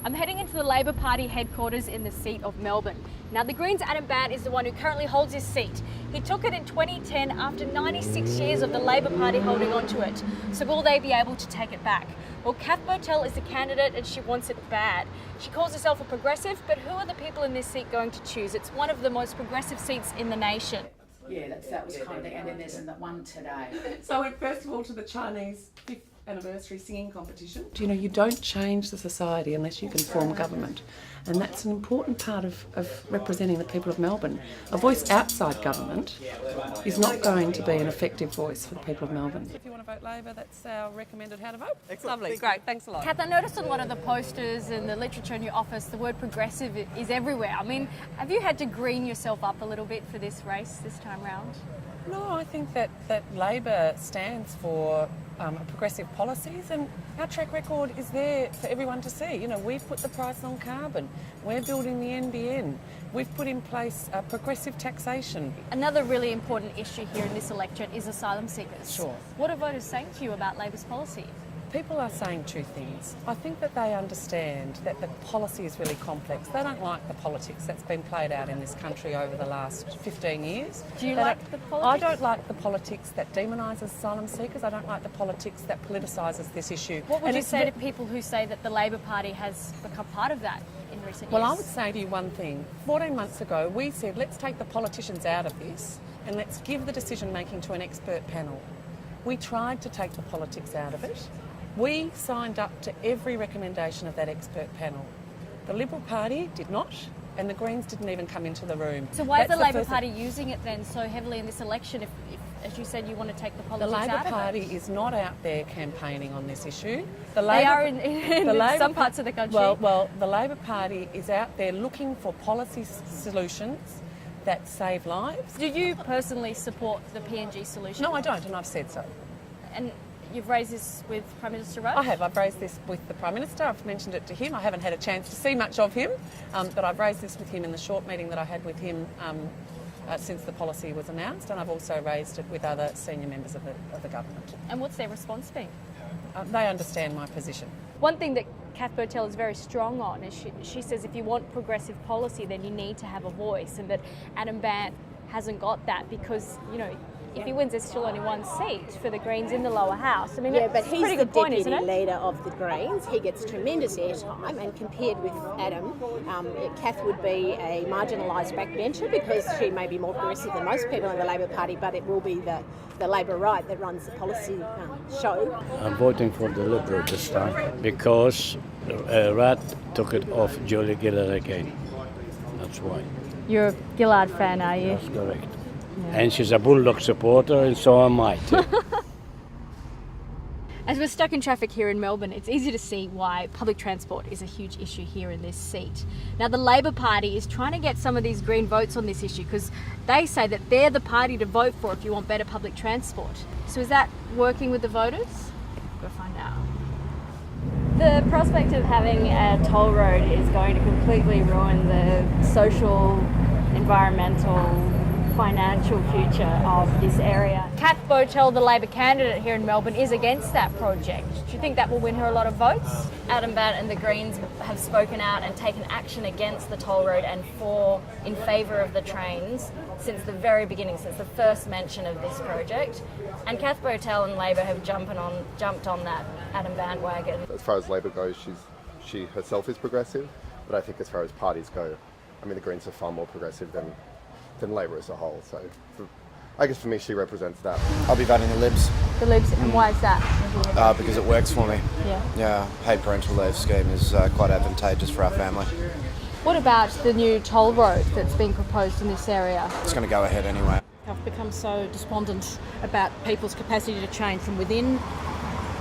I'm heading into the Labor Party headquarters in the seat of Melbourne. Now, the Greens' Adam Bandt is the one who currently holds his seat. He took it in 2010 after 96 years of the Labor Party holding on to it. So will they be able to take it back? Well, Kath Botel is the candidate and she wants it bad. She calls herself a progressive, but who are the people in this seat going to choose? It's one of the most progressive seats in the nation. Yeah, that was kind of the, and then there's that one today. So I went first of all to the Chinese 5th anniversary singing competition. You know, you don't change the society unless you can form government. And that's an important part of representing the people of Melbourne. A voice outside government is not going to be an effective voice for the people of Melbourne. If you want to vote Labor, that's our recommended how to vote. Excellent. Lovely, great, thanks a lot. Kath, I noticed a lot of the posters and the literature in your office, the word progressive is everywhere. I mean, have you had to green yourself up a little bit for this race this time round? No, I think that Labor stands for progressive policies, and our track record is there for everyone to see. You know, we've put the price on carbon, we're building the NBN, we've put in place progressive taxation. Another really important issue here in this election is asylum seekers. Sure. What are voters saying to you about Labor's policy? People are saying two things. I think that they understand that the policy is really complex. They don't like the politics that's been played out in this country over the last 15 years. Do you like the politics? I don't like the politics that demonises asylum seekers. I don't like the politics that politicises this issue. What would you say to people who say that the Labor Party has become part of that in recent years? Well, I would say to you one thing. 14 months ago, we said, let's take the politicians out of this and let's give the decision-making to an expert panel. We tried to take the politics out of it. We signed up to every recommendation of that expert panel. The Liberal Party did not, and the Greens didn't even come into the room. So why is the Labor Party using it then so heavily in this election if, as you said, you want to take the politics out of it? The Labor Party is not out there campaigning on this issue. They are in some parts of the country. Well, the Labor Party is out there looking for policy solutions that save lives. Do you personally support the PNG solution? No, I don't, and I've said so. And you've raised this with Prime Minister Rudd? I have. I've raised this with the Prime Minister. I've mentioned it to him. I haven't had a chance to see much of him, but I've raised this with him in the short meeting that I had with him since the policy was announced, and I've also raised it with other senior members of the government. And what's their response been? They understand my position. One thing that Kath Botel is very strong on is she says if you want progressive policy, then you need to have a voice, and that Adam Bandt hasn't got that because, you know, if he wins, there's still only one seat for the Greens in the lower house. I mean, yeah, but he's pretty the good point, deputy isn't it? leader of the Greens. He gets tremendous airtime, and compared with Adam, Kath would be a marginalised backbencher because she may be more progressive than most people in the Labor Party, but it will be the Labor right that runs the policy show. I'm voting for the Liberal this time because Rudd took it off Julie Gillard again. That's why. You're a Gillard fan, are you? That's correct. Yeah. And she's a Bulldog supporter, and so am I too. As we're stuck in traffic here in Melbourne, it's easy to see why public transport is a huge issue here in this seat. Now, the Labor Party is trying to get some of these Green votes on this issue because they say that they're the party to vote for if you want better public transport. So is that working with the voters? We'll find out. The prospect of having a toll road is going to completely ruin the social, environmental, financial future of this area. Kath Botel, the Labor candidate here in Melbourne, is against that project. Do you think that will win her a lot of votes? Adam Bandt and the Greens have spoken out and taken action against the toll road and in favour of the trains since the very beginning, since the first mention of this project. And Kath Botel and Labor have jumped on that Adam Bandt wagon. As far as Labor goes, she herself is progressive, but I think as far as parties go, I mean, the Greens are far more progressive than Labor as a whole. So I guess for me, she represents that. I'll be voting the Libs. The Libs, and why is that? Because it works for me. Yeah, paid parental leave scheme is quite advantageous for our family. What about the new toll road that's being proposed in this area? It's going to go ahead anyway. I've become so despondent about people's capacity to change from within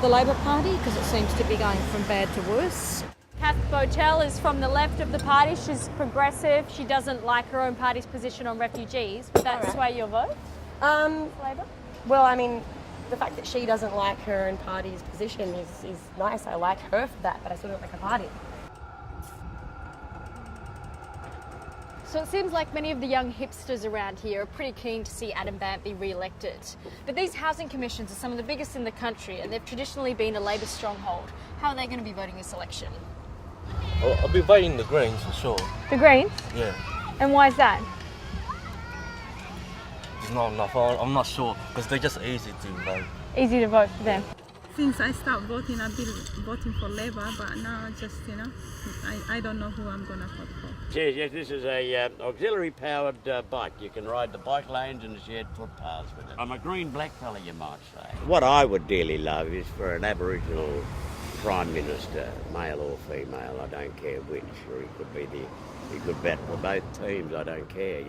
the Labor Party because it seems to be going from bad to worse. Kath Botel is from the left of the party. She's progressive. She doesn't like her own party's position on refugees. Would that sway your vote? Labor? Well, I mean, the fact that she doesn't like her own party's position is nice. I like her for that, but I still don't like her party. So it seems like many of the young hipsters around here are pretty keen to see Adam Bandt be re-elected. But these housing commissions are some of the biggest in the country and they've traditionally been a Labor stronghold. How are they going to be voting this election? I'll be voting the Greens for sure. The Greens? Yeah. And why is that? There's not enough. I'm not sure because they're just easy to vote. Easy to vote for them. Since I stopped voting, I've been voting for Labour, but now just, I don't know who I'm going to vote for. Yes, this is a auxiliary powered bike. You can ride the bike lanes and the shared footpaths with it. I'm a green black fella, you might say. What I would dearly love is for an Aboriginal Prime Minister, male or female, I don't care which, or he could bat for both teams, I don't care,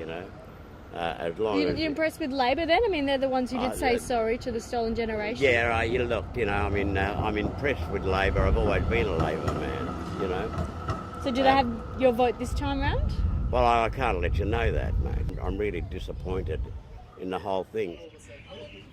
as long as... You're impressed with Labor then? I mean, they're the ones who did say sorry to the stolen generation. Yeah, look, I'm impressed with Labor. I've always been a Labor man, So do they have your vote this time round? Well, I can't let you know that, mate. I'm really disappointed in the whole thing.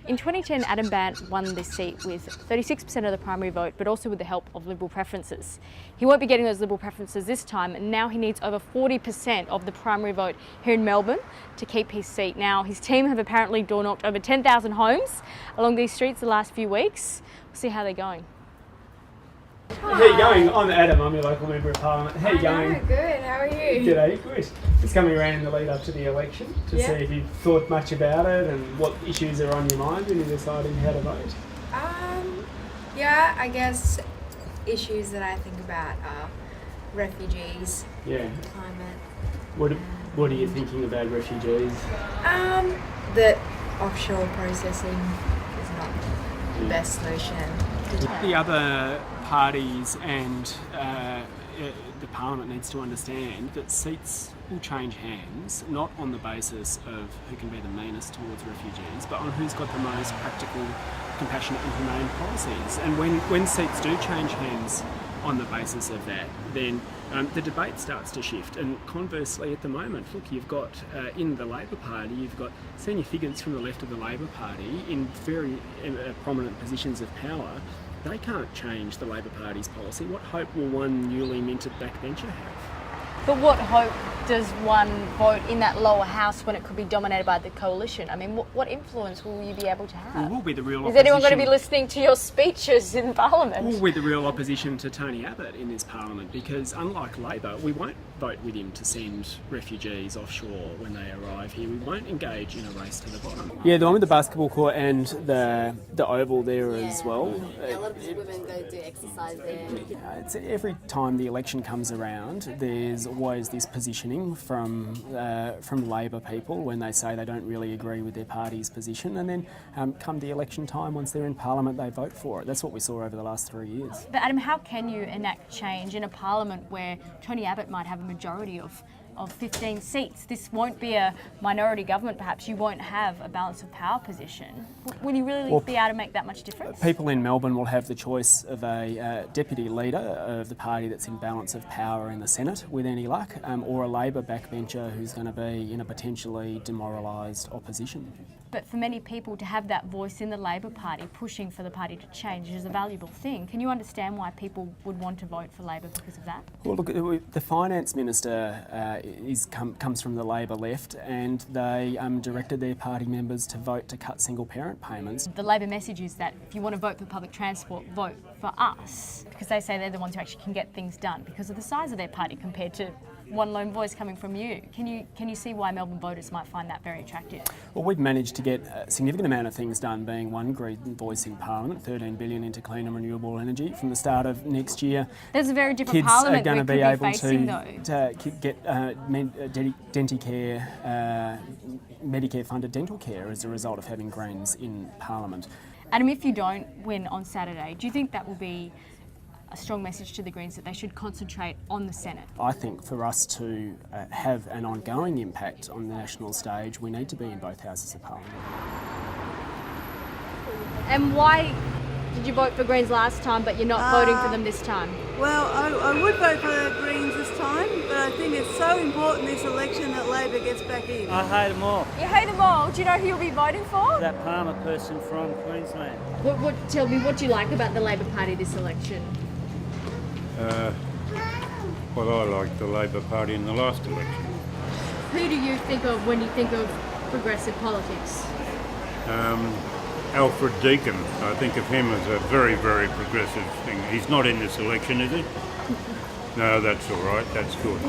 In 2010, Adam Bandt won this seat with 36% of the primary vote, but also with the help of Liberal preferences. He won't be getting those Liberal preferences this time, and now he needs over 40% of the primary vote here in Melbourne to keep his seat. Now, his team have apparently door-knocked over 10,000 homes along these streets the last few weeks. We'll see how they're going. How are you going? I'm Adam, I'm your local Member of Parliament. How are you going? Good, how are you? G'day, good. Just coming around in the lead up to the election to see if you've thought much about it and what issues are on your mind when you're deciding how to vote. Yeah, I guess issues that I think about are refugees, climate. What are you thinking about refugees? That offshore processing is not the best solution. The other parties and the Parliament needs to understand that seats will change hands, not on the basis of who can be the meanest towards refugees, but on who's got the most practical, compassionate and humane policies. And when seats do change hands on the basis of that, then the debate starts to shift. And conversely, at the moment, look, you've got in the Labor Party, you've got senior figures from the left of the Labor Party in very prominent positions of power. They can't change the Labor Party's policy. What hope will one newly minted backbencher have? But what hope does one vote in that lower house when it could be dominated by the coalition? I mean, what influence will you be able to have? We'll be the real Is anyone going to be listening to your speeches in Parliament? We'll be the real opposition to Tony Abbott in this Parliament because, unlike Labor, we won't vote with him to send refugees offshore when they arrive here. We won't engage in a race to the bottom. Yeah, the one with the basketball court and the oval there as well. A lot of women go do exercise there. It's every time the election comes around, there's always this positioning from Labor people when they say they don't really agree with their party's position, and then come the election time, once they're in Parliament, they vote for it. That's what we saw over the last 3 years. But Adam, how can you enact change in a Parliament where Tony Abbott might have a majority of 15 seats? This won't be a minority government, perhaps. You won't have a balance of power position. Will you really be able to make that much difference? People in Melbourne will have the choice of a deputy leader of the party that's in balance of power in the Senate, with any luck, or a Labor backbencher who's going to be in a potentially demoralised opposition. But for many people to have that voice in the Labor Party pushing for the party to change is a valuable thing. Can you understand why people would want to vote for Labor because of that? Well, look, the Finance Minister comes from the Labor left, and they directed their party members to vote to cut single-parent payments. The Labor message is that if you want to vote for public transport, vote for us, because they say they're the ones who actually can get things done because of the size of their party compared to one lone voice coming from you. Can you see why Melbourne voters might find that very attractive? Well, we've managed to get a significant amount of things done, being one green voice in Parliament, 13 billion into clean and renewable energy. From the start of next year, there's a very different kids Parliament are going to be able facing, to get Medicare funded dental care as a result of having Greens in Parliament. Adam, if you don't win on Saturday, do you think that will be a strong message to the Greens that they should concentrate on the Senate? I think for us to have an ongoing impact on the national stage, we need to be in both houses of Parliament. And why did you vote for Greens last time but you're not voting for them this time? Well, I would vote for the Greens this time, but I think it's so important this election that Labor gets back in. I hate them all. You hate them all? Do you know who you'll be voting for? That Palmer person from Queensland. Tell me, what do you like about the Labor Party this election? Well, I liked the Labor Party in the last election. Who do you think of when you think of progressive politics? Alfred Deakin. I think of him as a very, very progressive thing. He's not in this election, is he? No, that's all right. That's good.